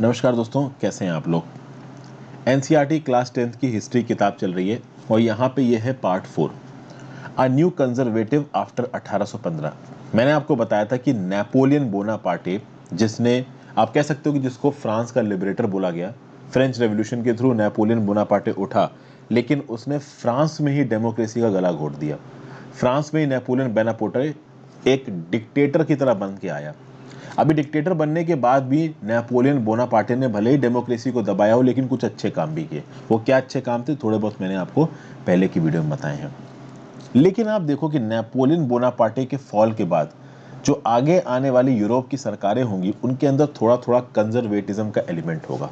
नमस्कार दोस्तों, कैसे हैं आप लोग। एनसीईआरटी क्लास 10th की हिस्ट्री किताब चल रही है और यहाँ पे ये है part 4, a new conservative after 1815। मैंने आपको बताया था कि नेपोलियन बोनापार्टे, जिसने आप कह सकते हो कि जिसको फ्रांस का लिबरेटर बोला गया, फ्रेंच रेवोल्यूशन के थ्रू नेपोलियन बोनापार्टे उठा, लेकिन उसने फ्रांस में ही डेमोक्रेसी का गला घोट दिया। फ्रांस में ही नेपोलियन बोनापार्टे एक डिक्टेटर की तरह बन के आया। अभी डिक्टेटर बनने के बाद भी नेपोलियन बोनापार्टे ने भले ही डेमोक्रेसी को दबाया हो, लेकिन कुछ अच्छे काम भी किए। वो क्या अच्छे काम थे, थोड़े बहुत मैंने आपको पहले की वीडियो में बताए हैं। लेकिन आप देखो कि नेपोलियन बोनापार्टे के फॉल के बाद जो आगे आने वाली यूरोप की सरकारें होंगी, उनके अंदर थोड़ा थोड़ा कंजर्वेटिज्म का एलिमेंट होगा।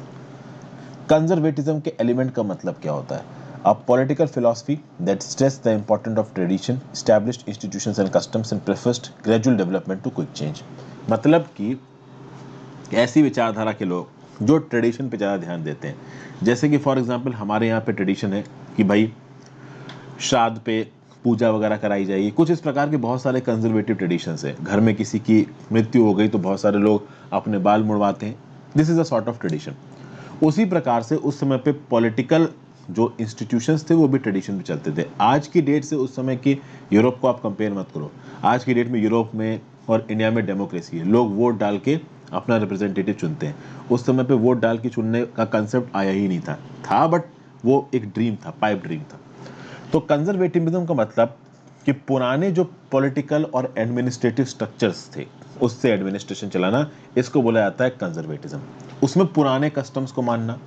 कंजर्वेटिज्म के एलिमेंट का मतलब क्या होता है? A political philosophy that stress the importance of tradition, established institutions and customs and prefers gradual development to quick change। मतलब कि ऐसी विचारधारा के लोग जो ट्रेडिशन पे ज़्यादा ध्यान देते हैं। जैसे कि फॉर एग्जांपल हमारे यहाँ पे ट्रेडिशन है कि भाई श्राद्ध पे पूजा वगैरह कराई जाएगी। कुछ इस प्रकार के बहुत सारे कंजर्वेटिव ट्रेडिशंस है। घर में किसी की मृत्यु हो गई तो बहुत सारे लोग अपने बाल मुड़वाते हैं। This is a sort of tradition. उसी प्रकार से उस समय पे पॉलिटिकल जो इंस्टीट्यूशंस थे वो भी ट्रेडिशन पे चलते थे। आज की डेट से उस समय की यूरोप को आप कंपेयर मत करो। आज की डेट में यूरोप में और इंडिया में डेमोक्रेसी है। लोग वोट डाल के अपना रिप्रेजेंटेटिव चुनते हैं। उस समय पे वोट डाल के चुनने का कंसेप्ट आया ही नहीं था बट वो एक ड्रीम था, पाइप ड्रीम था। तो कंजर्वेटिविज्म का मतलब कि पुराने जो पॉलिटिकल और एडमिनिस्ट्रेटिव स्ट्रक्चर्स थे उससे एडमिनिस्ट्रेशन चलाना, इसको बोला जाता है कंजर्वेटिज्म। उसमें पुराने कस्टम्स को मानना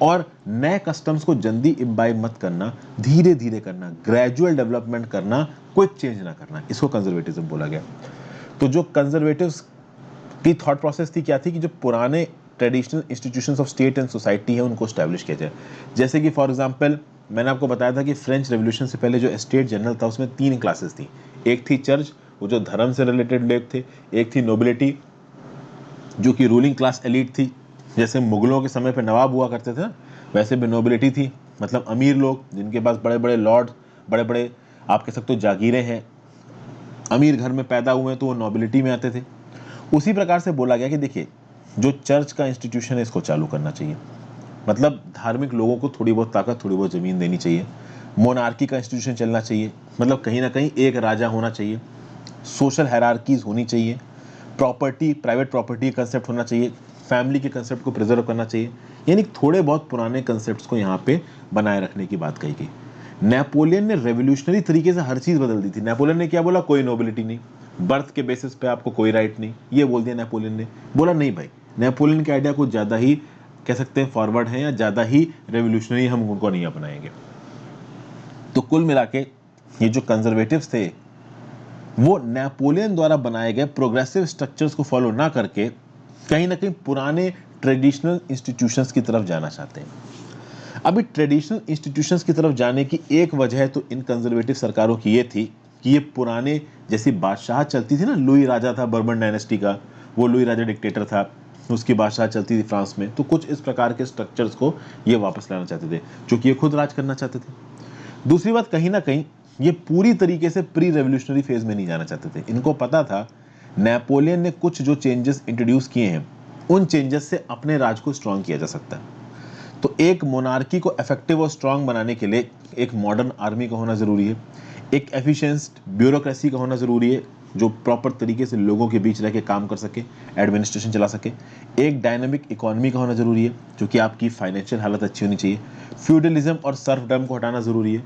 और नए कस्टम्स को जल्दी इम्बाइब मत करना, धीरे धीरे करना, ग्रेजुअल डेवलपमेंट करना, क्विक चेंज ना करना, इसको कंजर्वेटिज्म बोला गया। तो जो कंजर्वेटिव्स की थॉट प्रोसेस थी क्या थी कि जो पुराने traditional institutions of state and society है उनको स्टैब्लिश किया जाए। जैसे कि फॉर एग्जांपल मैंने आपको बताया था कि फ्रेंच रेवोल्यूशन से पहले जो स्टेट जनरल था उसमें 3 क्लासेस थी। एक थी चर्च, वो जो धर्म से रिलेटेड लोग थे। एक थी नोबिलिटी, जो कि रूलिंग क्लास एलिट थी। जैसे मुगलों के समय पे नवाब हुआ करते थे ना, वैसे भी नोबिलिटी थी, मतलब अमीर लोग जिनके पास बड़े बड़े लॉर्ड, बड़े बड़े आप कह सकते हो जागीरें हैं, अमीर घर में पैदा हुए हैं तो वो नोबिलिटी में आते थे। उसी प्रकार से बोला गया कि देखिए जो चर्च का इंस्टीट्यूशन है इसको चालू करना चाहिए। मतलब धार्मिक लोगों को थोड़ी बहुत ताकत, थोड़ी बहुत ज़मीन देनी चाहिए। मोनार्की का इंस्टीट्यूशन चलना चाहिए, मतलब कहीं ना कहीं एक राजा होना चाहिए। सोशल हायरार्कीज होनी चाहिए। प्रॉपर्टी, प्राइवेट प्रॉपर्टी का कंसेप्ट होना चाहिए। फैमिली के कंसेप्ट को प्रिजर्व करना चाहिए। यानी थोड़े बहुत पुराने कंसेप्ट्स को यहाँ पे बनाए रखने की बात कही गई। नेपोलियन ने रेवोल्यूशनरी तरीके से हर चीज़ बदल दी थी। नेपोलियन ने क्या बोला? कोई नोबिलिटी नहीं, बर्थ के बेसिस पे आपको कोई राइट नहीं, ये बोल दिया नेपोलियन ने। बोला नहीं भाई, नेपोलियन के आइडिया कुछ ज़्यादा ही कह सकते हैं फॉरवर्ड है या ज़्यादा ही रेवोल्यूशनरी, हम उनको नहीं अपनाएंगे। तो कुल मिला के ये जो कंजर्वेटिव्स थे वो नेपोलियन द्वारा बनाए गए प्रोग्रेसिव स्ट्रक्चर्स को फॉलो ना करके कहीं ना कहीं पुराने ट्रेडिशनल इंस्टीट्यूशंस की तरफ जाना चाहते हैं। अभी ट्रेडिशनल इंस्टीट्यूशंस की तरफ जाने की एक वजह तो इन कंजर्वेटिव सरकारों की ये थी कि ये पुराने, जैसी बादशाह चलती थी ना, लुई राजा था बर्बन डायनेस्टी का, वो लुई राजा डिक्टेटर था, उसकी बादशाह चलती थी फ्रांस में। तो कुछ इस प्रकार के स्ट्रक्चर्स को ये वापस लाना चाहते थे, क्योंकि ये खुद राज करना चाहते थे। दूसरी बात, कहीं ना कहीं ये पूरी तरीके से प्री रेवोल्यूशनरी फेज में नहीं जाना चाहते थे। इनको पता था नेपोलियन ने कुछ जो चेंजेस इंट्रोड्यूस किए हैं उन चेंजेस से अपने राज को स्ट्रांग किया जा सकता है। तो एक मोनार्की को इफेक्टिव और स्ट्रांग बनाने के लिए एक मॉडर्न आर्मी का होना ज़रूरी है, एक एफिशिएंट ब्यूरोक्रेसी का होना ज़रूरी है जो प्रॉपर तरीके से लोगों के बीच रह के काम कर सके, एडमिनिस्ट्रेशन चला सके। एक डायनामिक इकोनॉमी का होना ज़रूरी है, जो कि आपकी फाइनेंशियल हालत अच्छी होनी चाहिए। फ्यूडलिज्म और सर्फडम को हटाना ज़रूरी है।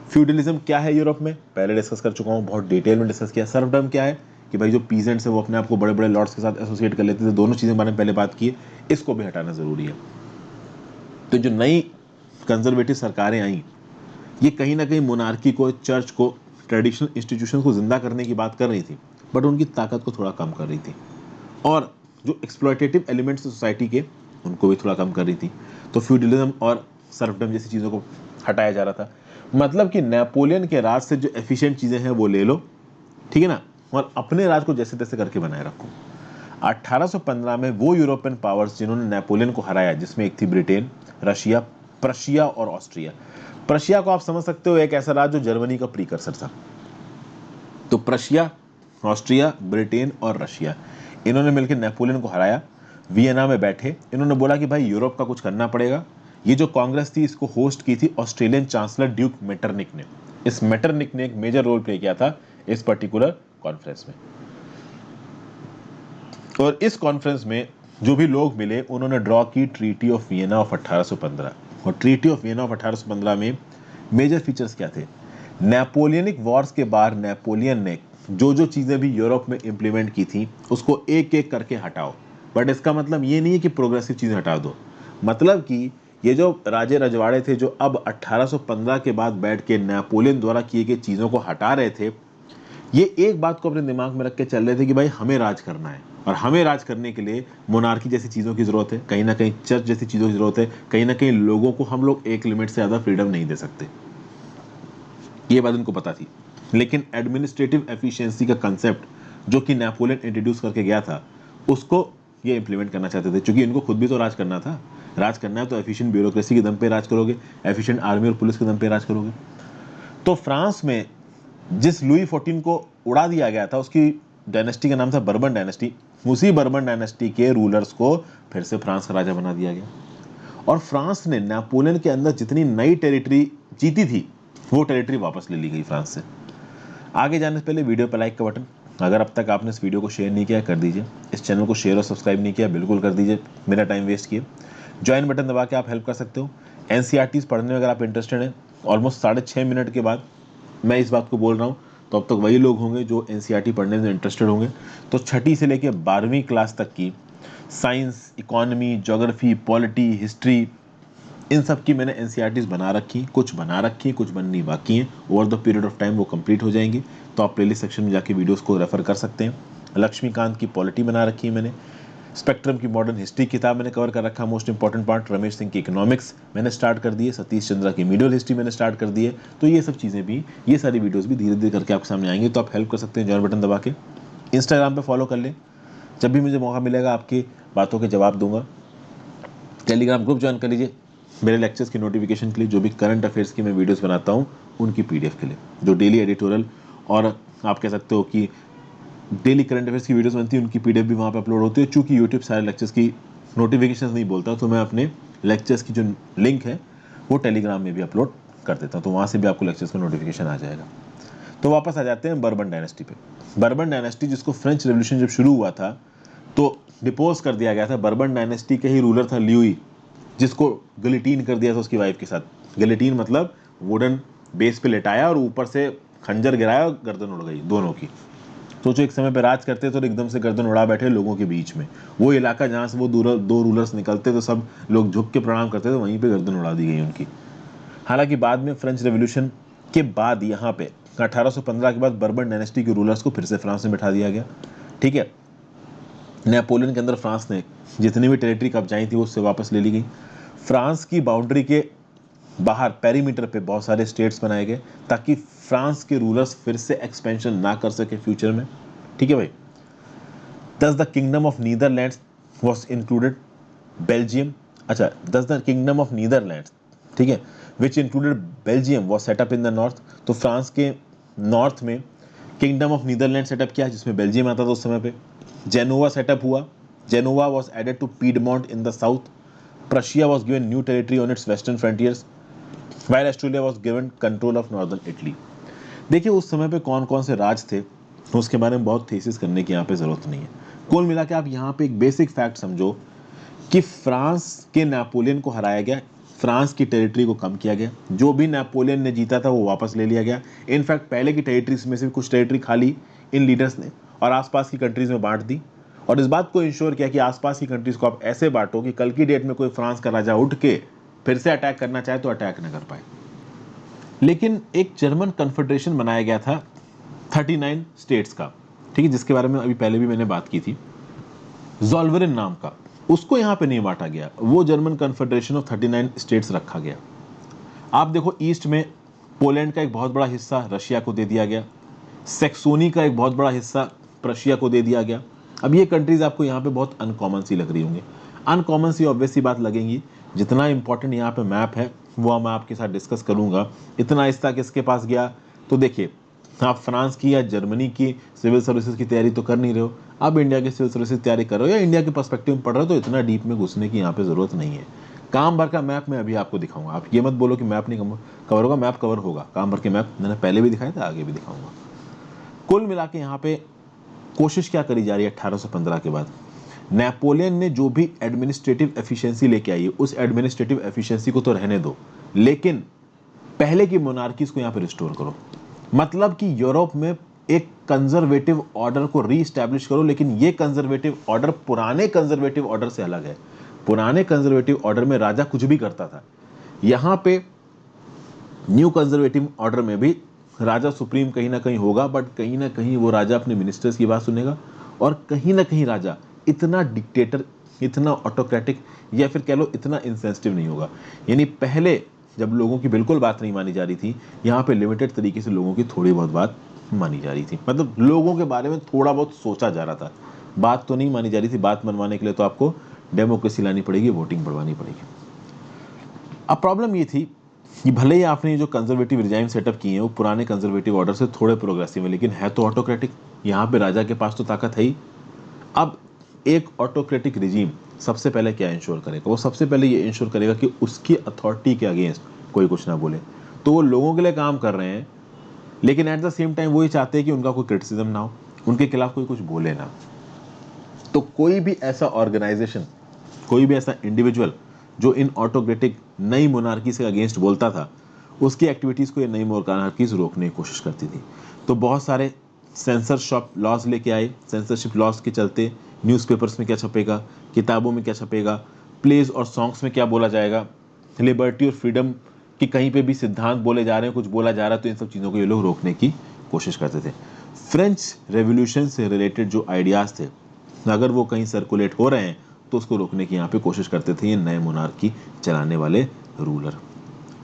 फ्यूडलिज्म क्या है यूरोप में, पहले डिस्कस कर चुका हूँ, बहुत डिटेल में डिस्कस किया। सर्फडम क्या है कि भाई जो पीजेंट्स है वो अपने आप को बड़े बड़े लॉर्ड्स के साथ एसोसिएट कर लेते थे। दोनों चीज़ें बारे में पहले बात की है, इसको भी हटाना ज़रूरी है। तो जो नई कंजर्वेटिव सरकारें आई, ये कहीं ना कहीं मोनार्की को, चर्च को, ट्रेडिशनल इंस्टीट्यूशन को जिंदा करने की बात कर रही थी, बट उनकी ताकत को थोड़ा कम कर रही थी। और जो एक्सप्लॉयटेटिव एलिमेंट्स सोसाइटी के, उनको भी थोड़ा कम कर रही थी। तो फ्यूडलिज्म और सर्फडम जैसी चीज़ों को हटाया जा रहा था। मतलब कि नेपोलियन के राज से जो एफिशिएंट चीज़ें हैं वो ले लो, ठीक है ना, और अपने राज को जैसे तैसे करके बनाए रखो। 1815 में वो यूरोपियन पावर्स जिन्होंने नेपोलियन को हराया, जिसमें एक थी ब्रिटेन, रशिया, प्रशिया और ऑस्ट्रिया। प्रशिया को आप समझ सकते हो एक ऐसा राज्य जो जर्मनी का प्रीकर्सर था। तो प्रशिया, ऑस्ट्रिया, ब्रिटेन और रशिया, इन्होंने मिलकर नेपोलियन को हराया। वियना में बैठे, इन्होंने बोला कि भाई यूरोप का कुछ करना पड़ेगा। ये जो कांग्रेस थी इसको होस्ट की थी ऑस्ट्रेलियन चांसलर ड्यूक मेटरनिक ने। इस मेटरनिक ने एक मेजर रोल प्ले किया था इस पर्टिकुलर कॉन्फ्रेंस में। और इस कॉन्फ्रेंस में जो भी लोग मिले उन्होंने ड्रॉ की ट्रीटी ऑफ वियना ऑफ 1815। और ट्रीटी ऑफ वियना ऑफ 1815 में मेजर फीचर्स क्या थे? नेपोलियनिक वॉर्स के बाद नेपोलियन ने जो जो चीज़ें भी यूरोप में इंप्लीमेंट की थी उसको एक एक करके हटाओ। बट इसका मतलब ये नहीं है कि प्रोग्रेसिव चीज़ें हटा दो, मतलब कि ये जो राजे रजवाड़े थे जो अब 1815 के बाद बैठ के नेपोलियन द्वारा किए गए चीज़ों को हटा रहे थे, ये एक बात को अपने दिमाग में रख के चल रहे थे कि भाई हमें राज करना है, और हमें राज करने के लिए मोनार्की जैसी चीज़ों की ज़रूरत है, कहीं ना कहीं चर्च जैसी चीज़ों की ज़रूरत है, कहीं ना कहीं लोगों को हम लोग एक लिमिट से ज़्यादा फ्रीडम नहीं दे सकते। ये बात उनको पता थी। लेकिन एडमिनिस्ट्रेटिव एफिशिएंसी का कंसेप्ट जो कि नेपोलियन इंट्रोड्यूस करके गया था उसको ये इंप्लीमेंट करना चाहते थे, क्योंकि इनको खुद भी तो राज करना था। राज करना है तो एफिशिएंट ब्यूरोक्रेसी के दम पे राज करोगे, एफिशिएंट आर्मी और पुलिस के दम पे राज करोगे। तो फ्रांस में जिस लुई 14 को उड़ा दिया गया था उसकी डायनेस्टी का नाम था बर्बन डायनेस्टी। उसी बर्बन डायनेस्टी के रूलर्स को फिर से फ्रांस का राजा बना दिया गया। और फ्रांस ने नेपोलियन के अंदर जितनी नई टेरिटरी जीती थी वो टेरिटरी वापस ले ली गई फ्रांस से। आगे जाने से पहले वीडियो पर लाइक का बटन, अगर अब तक आपने इस वीडियो को शेयर नहीं किया कर दीजिए। इस चैनल को शेयर और सब्सक्राइब नहीं किया बिल्कुल कर दीजिए, मेरा टाइम वेस्ट किए। ज्वाइन बटन दबा के आप हेल्प कर सकते हो। एनसीईआरटीज़ पढ़ने में अगर आप इंटरेस्टेड हैं, ऑलमोस्ट 6.5 मिनट के बाद मैं इस बात को बोल रहा हूँ तो अब तक वही लोग होंगे जो एनसीईआरटी पढ़ने में इंटरेस्टेड होंगे। तो 6ठी से लेकर 12वीं क्लास तक की science, economy, geography, polity, history, इन सब की मैंने एनसीईआरटीज़ बना रखी, कुछ बना रखी कुछ बननी बाकी हैं। Over the period of time वो कंप्लीट हो जाएंगी, तो आप प्लेलिस्ट सेक्शन में जाके वीडियोस को रेफर कर सकते हैं। लक्ष्मीकांत की पॉलिटी बना रखी है मैंने, स्पेक्ट्रम की मॉडर्न हिस्ट्री किताब मैंने कवर कर रखा, most important part Ramesh Singh की इकोनॉमिक्स मैंने स्टार्ट कर दी है, सतीश चंद्रा की मीडियल हिस्ट्री मैंने स्टार्ट कर दी है। तो ये सब चीज़ें भी, ये सारी वीडियोस भी धीरे धीरे करके आपके सामने आएंगे, तो आप हेल्प कर सकते हैं ज्वाइन बटन दबा के। इंस्टाग्राम पे फॉलो कर लें, जब भी मुझे मौका मिलेगा आपकी बातों के जवाब दूंगा। टेलीग्राम ग्रुप ज्वाइन कर लीजिए मेरे लेक्चर्स की नोटिफिकेशन के लिए, जो भी करंट अफेयर्स की मैं वीडियोस बनाता हूँ उनकी पीडीएफ के लिए, जो डेली एडिटोरियल और आप कह सकते हो कि डेली करंट अफेयर्स की वीडियोस बनती है उनकी पीडीएफ भी वहाँ पे अपलोड होती है। चूँकि यूट्यूब सारे लेक्चर्स की नोटिफिकेशन नहीं बोलता तो मैं अपने लेक्चर्स की जो लिंक है वो टेलीग्राम में भी अपलोड कर देता हूँ, तो वहाँ से भी आपको लेक्चर्स का नोटिफिकेशन आ जाएगा। तो वापस आ जाते हैं बर्बन डायनेस्टी पे। बर्बन डायनेस्टी जिसको फ्रेंच रेवोल्यूशन जब शुरू हुआ था तो डिपोज कर दिया गया था। बर्बन डायनेस्टी का ही रूलर था ल्यूई, जिसको गिलेटीन कर दिया था उसकी वाइफ के साथ। गिलेटीन मतलब वुडन बेस पे लेटाया और ऊपर से खंजर गिराया और गर्दन उड़ गई दोनों की। सोचो एक समय पे राज करते तो एकदम से गर्दन उड़ा बैठे लोगों के बीच में, वो इलाका जहाँ से वो दो रूलर्स निकलते तो सब लोग झुक के प्रणाम करते थे, वहीं पे गर्दन उड़ा दी गई उनकी। हालांकि बाद में फ्रेंच रेवोल्यूशन के बाद यहाँ पे 1815 के बाद बर्बन डायनेस्टी के रूलर्स को फिर से फ्रांस में बैठा दिया गया। ठीक है, नेपोलियन के अंदर फ्रांस ने जितनी भी टेरिटरी कब्जाई थी उससे वापस ले ली गई। फ्रांस की बाउंड्री के बाहर पेरीमीटर पे बहुत सारे स्टेट्स बनाए गए ताकि फ्रांस के रूलर्स फिर से एक्सपेंशन ना कर सके फ्यूचर में। ठीक है भाई। दस the kingdom of Netherlands was included Belgium, अच्छा दस द किंगडम ऑफ नीदरलैंड्स, ठीक है, which included Belgium was setup in the north. तो फ्रांस के नॉर्थ में किंगडम ऑफ नीदरलैंड सेटअप किया जिसमें बेल्जियम आता था उस समय पे। जेनोवा सेटअप हुआ, Genoa was added to Piedmont in the south. Prussia was given new territory on its western frontiers, while Austria was given control of northern Italy. देखिए उस समय पे कौन कौन से राज थे उसके बारे में बहुत थीसिस करने की यहाँ पे जरूरत नहीं है। कुल मिला के आप यहाँ पे एक बेसिक फैक्ट समझो कि फ्रांस के नेपोलियन को हराया गया, फ्रांस की टेरिटरी को कम किया गया, जो भी नेपोलियन ने जीता था वो वापस ले लिया गया। इनफैक्ट पहले की टेरिटरीज में से कुछ टेरिटरी खाली इन लीडर्स ने और आसपास की कंट्रीज में बांट दी, और इस बात को इंश्योर किया कि आसपास की कंट्रीज को आप ऐसे बांटो कि कल की डेट में कोई फ्रांस का राजा उठ के फिर से अटैक करना चाहे तो अटैक न कर पाए। लेकिन एक जर्मन कन्फेडरेशन बनाया गया था 39 स्टेट्स का, ठीक है, जिसके बारे में अभी पहले भी मैंने बात की थी, ज़ोल्वेरिन नाम का, उसको यहाँ पे नहीं बांटा गया, वो जर्मन कन्फेडरेशन ऑफ 39 स्टेट्स रखा गया। आप देखो ईस्ट में पोलैंड का एक बहुत बड़ा हिस्सा रशिया को दे दिया गया, सेक्सोनी का एक बहुत बड़ा हिस्सा प्रशिया को दे दिया गया। अब ये कंट्रीज आपको यहाँ पे बहुत अनकॉमन सी लग रही होंगी, अनकॉमन सी ऑब्वियस सी बात लगेंगी। जितना इंपॉर्टेंट यहाँ पे मैप है वो मैं आपके साथ डिस्कस करूंगा। इतना हिस्सा किसके पास गया, तो देखिए आप फ्रांस की या जर्मनी की सिविल सर्विसेज की तैयारी तो कर नहीं रहे हो, आप इंडिया की सिविल सर्विसेज की तैयारी कर रहे हो या इंडिया के पर्सपेक्टिव में पढ़ रहे हो, तो इतना डीप में घुसने की यहाँ पे ज़रूरत नहीं है। काम भर का मैप मैं अभी आपको दिखाऊंगा, आप ये मत बोलो कि मैप नहीं कवर होगा, मैप कवर होगा। काम भर के मैप मैंने पहले भी दिखाए थे, आगे भी दिखाऊंगा। कुल मिला के यहाँ पे कोशिश क्या करी जा रही है 1815 के बाद, नेपोलियन ने जो भी एडमिनिस्ट्रेटिव एफिशिएंसी लेके आई है, उस एडमिनिस्ट्रेटिव एफिशिएंसी को तो रहने दो, लेकिन पहले की मोनार्कीज को यहाँ पे रिस्टोर करो। मतलब कि यूरोप में एक कंजर्वेटिव ऑर्डर को रीस्टैब्लिश करो, लेकिन ये कंजर्वेटिव ऑर्डर पुराने कंजर्वेटिव ऑर्डर से अलग है। पुराने कंजर्वेटिव ऑर्डर में राजा कुछ भी करता था, यहां पे न्यू कंजर्वेटिव ऑर्डर में भी राजा सुप्रीम कहीं ना कहीं होगा, बट कहीं ना कहीं वो राजा अपने मिनिस्टर्स की बात सुनेगा, और कहीं ना कहीं राजा इतना डिक्टेटर, इतना ऑटोक्रेटिक, या फिर कह लो इतना इंसेंसिटिव नहीं होगा। यानी पहले जब लोगों की बिल्कुल बात नहीं मानी जा रही थी, यहाँ पे लिमिटेड तरीके से लोगों की थोड़ी बहुत बात मानी जा रही थी, मतलब लोगों के बारे में थोड़ा बहुत सोचा जा रहा था, बात तो नहीं मानी जा रही थी। बात मनवाने के लिए तो आपको डेमोक्रेसी लानी पड़ेगी, वोटिंग बढ़वानी पड़ेगी। अब प्रॉब्लम ये थी कि भले ही आपने जो कंजर्वेटिव रिजाइम सेटअप किए हैं वो पुराने कंजर्वेटिव ऑर्डर से थोड़े प्रोग्रेसिव है, लेकिन है तो ऑटोक्रेटिक। यहाँ पे राजा के पास तो ताकत है ही। अब एक ऑटोक्रेटिक रिजीम सबसे पहले क्या इंश्योर करेगा, वो सबसे पहले ये इंश्योर करेगा कि उसकी अथॉरिटी के अगेंस्ट कोई कुछ ना बोले। तो वो लोगों के लिए काम कर रहे हैं, लेकिन एट द सेम टाइम वो ये चाहते हैं कि उनका कोई क्रिटिसिज्म ना हो, उनके खिलाफ कोई कुछ बोले ना। तो कोई भी ऐसा ऑर्गेनाइजेशन, कोई भी ऐसा इंडिविजुअल जो इन ऑटोक्रेटिक नई मोनार्की से अगेंस्ट बोलता था, उसकी एक्टिविटीज़ को ये नई मोनार्कीज रोकने की कोशिश करती थी। तो बहुत सारे सेंसरशिप लॉज लेके आए। सेंसरशिप लॉज के चलते न्यूज़पेपर्स में क्या छपेगा, किताबों में क्या छपेगा, प्लेज और सॉन्ग्स में क्या बोला जाएगा, लिबर्टी और फ्रीडम की कहीं पे भी सिद्धांत बोले जा रहे हैं, कुछ बोला जा रहा है, तो इन सब चीज़ों को ये लोग रोकने की कोशिश करते थे। फ्रेंच रेवोल्यूशन से रिलेटेड जो आइडियाज़ थे, अगर वो कहीं सर्कुलेट हो रहे हैं तो उसको रोकने की यहाँ पे कोशिश करते थे ये नए मोनार्की चलाने वाले रूलर।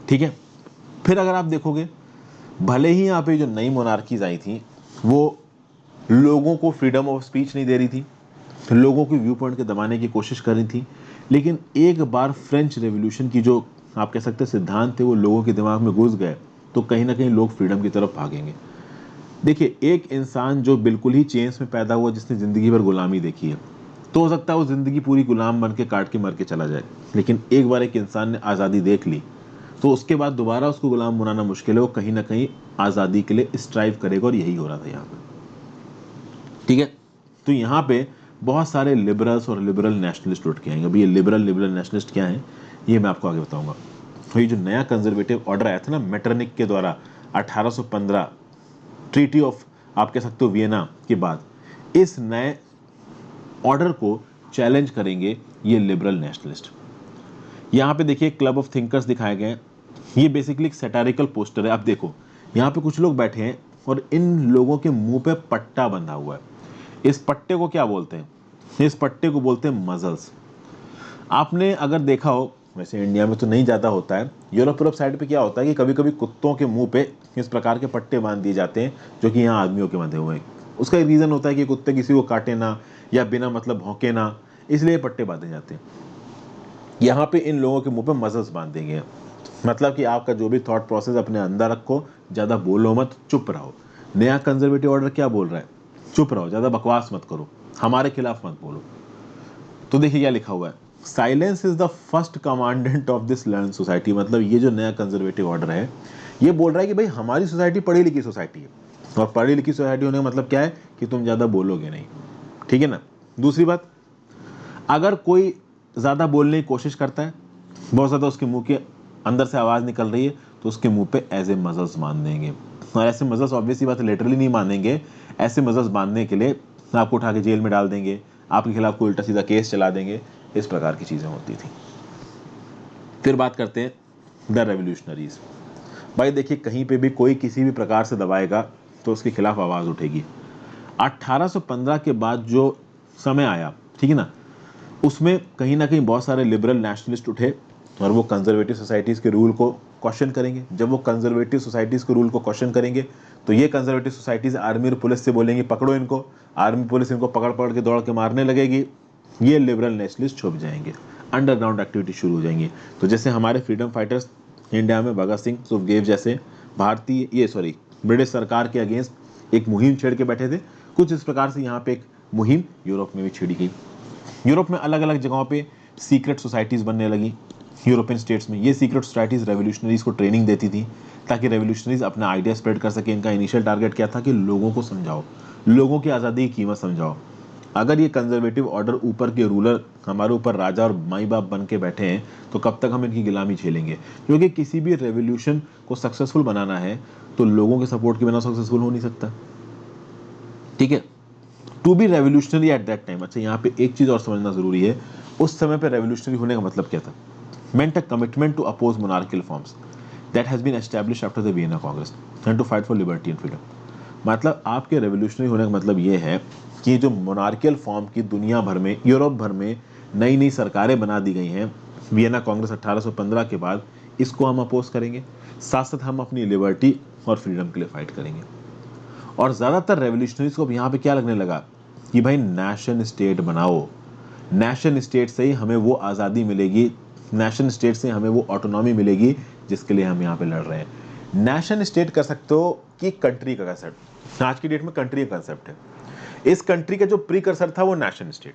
ठीक है, फिर अगर आप देखोगे, भले ही यहाँ पे जो नई मोनार्कीज आई थी वो लोगों को फ्रीडम ऑफ स्पीच नहीं दे रही थी, लोगों की व्यू पॉइंट के दबाने की कोशिश कर रही थी, लेकिन एक बार फ्रेंच रेवोल्यूशन की जो आप कह सकते सिद्धांत थे वो लोगों के दिमाग में घुस गए, तो कहीं ना कहीं लोग फ्रीडम की तरफ भागेंगे। देखिए, एक इंसान जो बिल्कुल ही चेंज में पैदा हुआ, जिसने ज़िंदगी भर गुलामी देखी है, तो हो सकता है वो ज़िंदगी पूरी गुलाम बन के काट के मर के चला जाए, लेकिन एक बार एक इंसान ने आज़ादी देख ली तो उसके बाद दोबारा उसको गुलाम बनाना मुश्किल है। वो कहीं ना कहीं आज़ादी के लिए स्ट्राइव करेगा, और यही हो रहा था यहाँ पे। ठीक है, तो यहाँ पे बहुत सारे लिबरल्स और लिबरल नेशनलिस्ट उठ के आएंगे। अभी ये लिबरल नेशनलिस्ट क्या है ये मैं आपको आगे बताऊंगा। तो ये जो नया कंजर्वेटिव ऑर्डर आया था ना मेटरनिक के द्वारा 1815 ट्रीटी ऑफ आप कह सकते हो वियना के बाद, इस नए ऑर्डर को चैलेंज करेंगे ये लिबरल नेशनलिस्ट। यहाँ पे देखिए क्लब ऑफ थिंकर्स दिखाए गए हैं। ये बेसिकली एक सैटारिकल पोस्टर है। आप देखो यहाँ पे कुछ लोग बैठे हैं और इन लोगों के मुंह पे पट्टा बंधा हुआ है। इस पट्टे को क्या बोलते हैं? इस पट्टे को बोलते हैं मजल्स। आपने अगर देखा हो, वैसे इंडिया में तो नहीं ज़्यादा होता है, यूरोप साइड पे क्या होता है कि कभी कभी कुत्तों के मुंह पे इस प्रकार के पट्टे बांध दिए जाते हैं जो कि यहाँ आदमियों के बंधे हुए हैं। उसका एक रीज़न होता है कि कुत्ते किसी को काटे ना या बिना मतलब भौंके ना, इसलिए पट्टे बांधे जाते हैं। यहाँ पे इन लोगों के मुंह पे मजल्स बांध देंगे हैं। मतलब कि आपका जो भी थॉट प्रोसेस अपने अंदर रखो, ज़्यादा बोलो मत, चुप रहो। नया कंजर्वेटिव ऑर्डर क्या बोल रहा है? चुप रहो, ज़्यादा बकवास मत करो, हमारे खिलाफ मत बोलो। तो देखिए क्या लिखा हुआ है, silence is the first commandant of this learn society. मतलब ये जो नया कंजर्वेटिव ऑर्डर है ये बोल रहा है कि भाई हमारी सोसाइटी पढ़ी लिखी सोसाइटी है, और पढ़ी लिखी सोसाइटी होने का मतलब क्या है कि तुम ज़्यादा बोलोगे नहीं। ठीक है ना। दूसरी बात, अगर कोई ज़्यादा बोलने की कोशिश करता है, बहुत ज़्यादा उसके मुंह के अंदर से आवाज़ निकल रही है, तो उसके मुंह पे एज ए मजल्स बांध देंगे। और ऐसे मजल्स ऑब्वियसली बात लिटरली नहीं बांधेंगे, ऐसे मजल्स बांधने के लिए आपको उठा के जेल में डाल देंगे, आपके खिलाफ कोई उल्टा सीधा केस चला देंगे। इस प्रकार की चीज़ें होती थी। फिर बात करते हैं द रेवोल्यूशनरीज। भाई देखिए, कहीं पे भी कोई किसी भी प्रकार से दबाएगा तो उसके खिलाफ आवाज़ उठेगी। 1815 के बाद जो समय आया, ठीक है ना, उसमें कहीं ना कहीं बहुत सारे लिबरल नेशनलिस्ट उठे और वो कंजर्वेटिव सोसाइटीज़ के रूल को क्वेश्चन करेंगे। जब वो कंजर्वेटिव सोसाइटीज़ के रूल को क्वेश्चन करेंगे तो ये कंजर्वेटिव सोसाइटीज़ आर्मी और पुलिस से बोलेंगे पकड़ो इनको, आर्मी पुलिस इनको पकड़ पकड़ के दौड़ के मारने लगेगी। ये लिबरल नेशनलिस्ट छुप जाएंगे, अंडरग्राउंड एक्टिविटी शुरू हो जाएंगी। तो जैसे हमारे फ्रीडम फाइटर्स इंडिया में भगत सिंह, सुखदेव जैसे भारतीय ब्रिटिश सरकार के अगेंस्ट एक मुहिम छेड़ के बैठे थे। कुछ इस प्रकार से यहाँ पे एक मुहिम यूरोप में भी छेड़ी गई। यूरोप में अलग अलग जगहों पे सीक्रेट सोसाइटीज़ बनने लगी यूरोपियन स्टेट्स में। ये सीक्रेट सोसाइटीज़ रेवोल्यूशनरीज को ट्रेनिंग देती थी ताकि रेवोल्यूशनरीज अपना आइडिया स्प्रेड कर सके। इनका इनिशियल टारगेट क्या था कि लोगों को समझाओ, लोगों की आज़ादी की कीमत समझाओ। अगर ये कंजर्वेटिव ऑर्डर ऊपर के रूलर हमारे ऊपर राजा और माई बाप बन के बैठे हैं तो कब तक हम इनकी गुलामी झेलेंगे? क्योंकि किसी भी रेवोल्यूशन को सक्सेसफुल बनाना है तो लोगों के सपोर्ट के बिना सक्सेसफुल हो नहीं सकता। ठीक है, to be revolutionary at that time. अच्छा, यहाँ पे एक चीज और समझना जरूरी है, उस समय पे रेवोल्यूशनरी होने का मतलब क्या था? meant a commitment to oppose monarchical forms that has been established after the Vienna Congress and to fight for liberty and freedom। मतलब आपके रेवोल्यूशनरी होने का मतलब ये है कि जो मोनार्कियल फॉर्म की दुनिया भर में, यूरोप भर में नई नई सरकारें बना दी गई हैं वियना कांग्रेस 1815 के बाद, इसको हम अपोज करेंगे, साथ साथ हम अपनी लिबर्टी और फ्रीडम के लिए फाइट करेंगे। और ज़्यादातर रेवोल्यूशनरीज को यहाँ पे क्या लगने लगा कि भाई नेशन स्टेट बनाओ, नेशन स्टेट से ही हमें वो आज़ादी मिलेगी, नेशन स्टेट से हमें वो ऑटोनॉमी मिलेगी जिसके लिए हम यहाँ पे लड़ रहे हैं। नेशन स्टेट कर सकते हो कि कंट्री का कंसेप्ट, आज की डेट में कंट्री का कंसेप्ट है। इस कंट्री का जो प्रीकर्सर था वो नेशन स्टेट।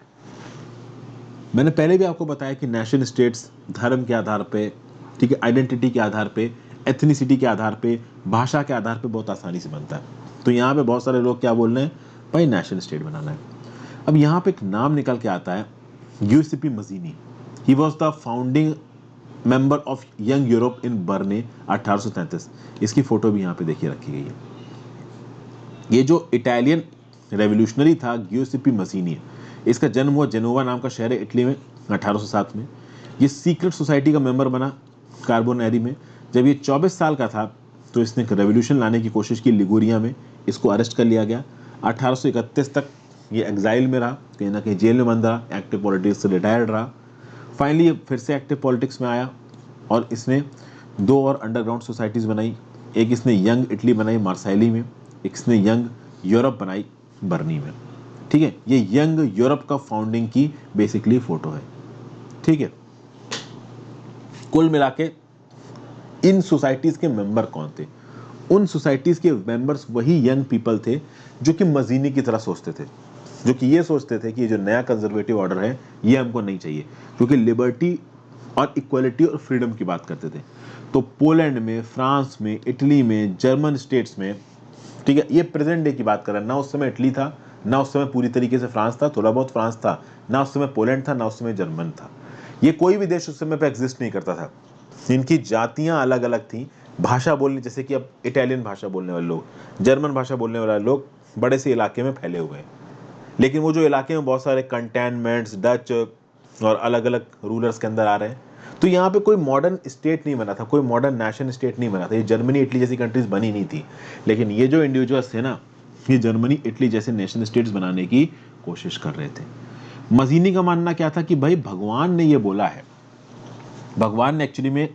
मैंने पहले भी आपको बताया कि नेशन स्टेट्स धर्म के आधार पे, ठीक है, आइडेंटिटी के आधार पे, एथनिसिटी के आधार पे, भाषा के आधार पे बहुत आसानी से बनता है। तो यहाँ पे बहुत सारे लोग क्या बोल रहे हैं, भाई नेशन स्टेट बनाना है। अब यहाँ पे एक नाम निकल के आता है, Giuseppe Mazzini. He was the founding member of young Europe in Berne 1833। इसकी फोटो भी यहाँ पे देखिए रखी गई है। ये जो इटालियन रेवोल्यूशनरी था गिउसेपी मजीनी, इसका जन्म हुआ जेनोवा नाम का शहर है इटली में 1807 में। ये सीक्रेट सोसाइटी का मेंबर बना कार्बोनेरी में। जब ये 24 साल का था तो इसने एक रेवोल्यूशन लाने की कोशिश की लिगुरिया में, इसको अरेस्ट कर लिया गया। 1831 तक ये एग्जाइल में रहा, कहीं ना कहीं जेल में बंद रहा, एक्टिव पॉलिटिक्स से रिटायर्ड रहा। फाइनली फिर से एक्टिव पॉलिटिक्स में आया और इसने 2 और अंडरग्राउंड सोसाइटीज़ बनाई। एक इसने यंग इटली बनाई मार्साइली में, एक इसने यंग यूरोप बनाई बर्नी में। ठीक है, ये यंग यूरोप का फाउंडिंग की बेसिकली फोटो है। ठीक है, कुल मिला के इन सोसाइटीज़ के मेंबर कौन थे? उन सोसाइटीज़ के मेंबर्स वही यंग पीपल थे जो कि मजीनी की तरह सोचते थे, जो कि ये सोचते थे कि ये जो नया कंजर्वेटिव ऑर्डर है ये हमको नहीं चाहिए, क्योंकि लिबर्टी और इक्वलिटी और फ्रीडम की बात करते थे। तो पोलैंड में, फ्रांस में, इटली में, जर्मन स्टेट्स में, ठीक है, ये प्रेजेंट डे की बात कर रहा है, ना उस समय इटली था, ना उस समय पूरी तरीके से फ्रांस था, थोड़ा बहुत फ्रांस था, ना उस समय पोलैंड था, ना उस समय जर्मन था। ये कोई भी देश उस समय पे एग्जिस्ट नहीं करता था। इनकी जातियां अलग अलग थी, भाषा बोलने, जैसे कि अब इटालियन भाषा बोलने वाले लोग, जर्मन भाषा बोलने वाले लोग बड़े से इलाके में फैले हुए हैं, लेकिन वो जो इलाके में बहुत सारे कंटेनमेंट्स, डच और अलग अलग रूलर्स के अंदर आ रहे हैं। तो यहाँ पे कोई मॉडर्न स्टेट नहीं बना था, कोई मॉडर्न नेशन स्टेट नहीं बना था। ये जर्मनी इटली जैसी कंट्रीज बनी नहीं थी, लेकिन ये जो इंडिविजुअल्स थे ना, ये जर्मनी इटली जैसे नेशन स्टेट्स बनाने की कोशिश कर रहे थे। मजीनी का मानना क्या था कि भाई भगवान ने ये बोला है, भगवान ने एक्चुअली में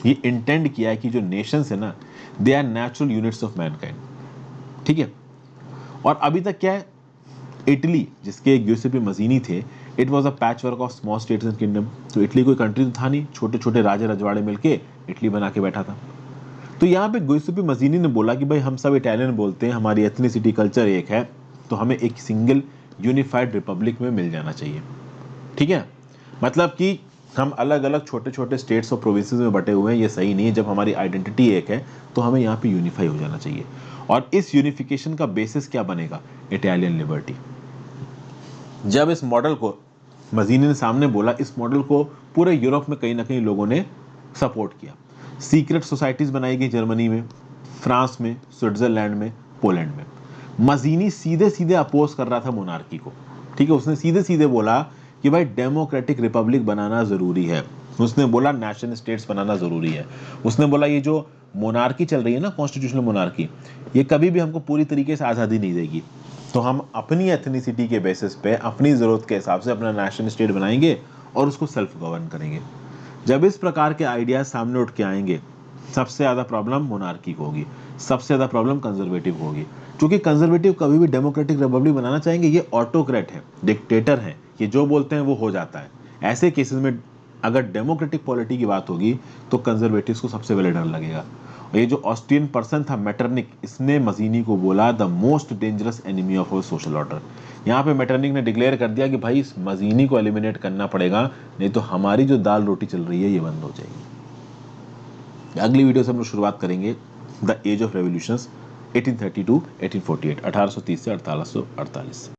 ये इंटेंड किया है कि जो नेशंस है ना, they are natural units of mankind. ठीक है, और अभी तक क्या है, इटली जिसके गिउसेपी मजीनी थे, it was a patch work of small states and kingdom. तो इटली कोई कंट्री तो था नहीं, छोटे छोटे राजे रजवाड़े मिलके इटली बना के बैठा था। तो यहाँ पे गिउसेपी मजीनी ने बोला कि भाई हम सब इटालियन बोलते हैं, हमारी एथनिसिटी कल्चर एक है, तो हमें एक सिंगल यूनिफाइड रिपब्लिक में मिल जाना चाहिए। ठीक है, मतलब कि हम अलग अलग छोटे छोटे स्टेट्स और प्रोविंसेस में बटे हुए हैं, ये सही नहीं है। जब हमारी आइडेंटिटी एक है तो हमें यहाँ पे यूनिफाई हो जाना चाहिए। और इस यूनिफिकेशन का बेसिस क्या बनेगा? Italian liberty. जब इस मॉडल को मजीनी ने सामने बोला, इस मॉडल को पूरे यूरोप में कहीं ना कहीं लोगों ने सपोर्ट किया। सीक्रेट सोसाइटीज बनाई गई जर्मनी में, फ्रांस में, स्विट्जरलैंड में, पोलैंड में। मजीनी सीधे सीधे अपोज कर रहा था मोनार्की को। ठीक है, उसने सीधे सीधे बोला कि भाई डेमोक्रेटिक रिपब्लिक बनाना जरूरी है। उसने बोला नेशन स्टेट्स बनाना जरूरी है। उसने बोला ये जो मोनार्की चल रही है ना, कॉन्स्टिट्यूशनल मोनार्की, ये कभी भी हमको पूरी तरीके से आज़ादी नहीं देगी। तो हम अपनी एथनिसिटी के बेसिस पे, अपनी ज़रूरत के हिसाब से अपना नेशन स्टेट बनाएंगे और उसको सेल्फ गवर्न करेंगे। जब इस प्रकार के आइडियाज सामने उठ के आएंगे, सबसे ज़्यादा प्रॉब्लम मोनार्की को होगी, सबसे ज़्यादा प्रॉब्लम कंजर्वेटिव को होगी। क्योंकि कंजर्वेटिव कभी भी डेमोक्रेटिक रिपब्लिक बनाना चाहेंगे, ये ऑटोक्रेट है, डिक्टेटर है, ये जो बोलते हैं वो हो जाता है। ऐसे केसेस में अगर डेमोक्रेटिक पॉलिटी की बात होगी तो कंजर्वेटिव्स को सबसे पहले डर लगेगा। ये जो ऑस्ट्रियन पर्सन था मेटरनिक, इसने मजीनी को बोला the most dangerous enemy of our social order. यहाँ पे मेटरनिक ने डिक्लेयर कर दिया कि भाई इस मजीनी को एलिमिनेट करना पड़ेगा, नहीं तो हमारी जो दाल रोटी चल रही है ये बंद हो जाएगी। अगली वीडियो से हम लोग शुरुआत करेंगे द एज ऑफ रेवोल्यूशंस 1832 1848, 1830 से 1848।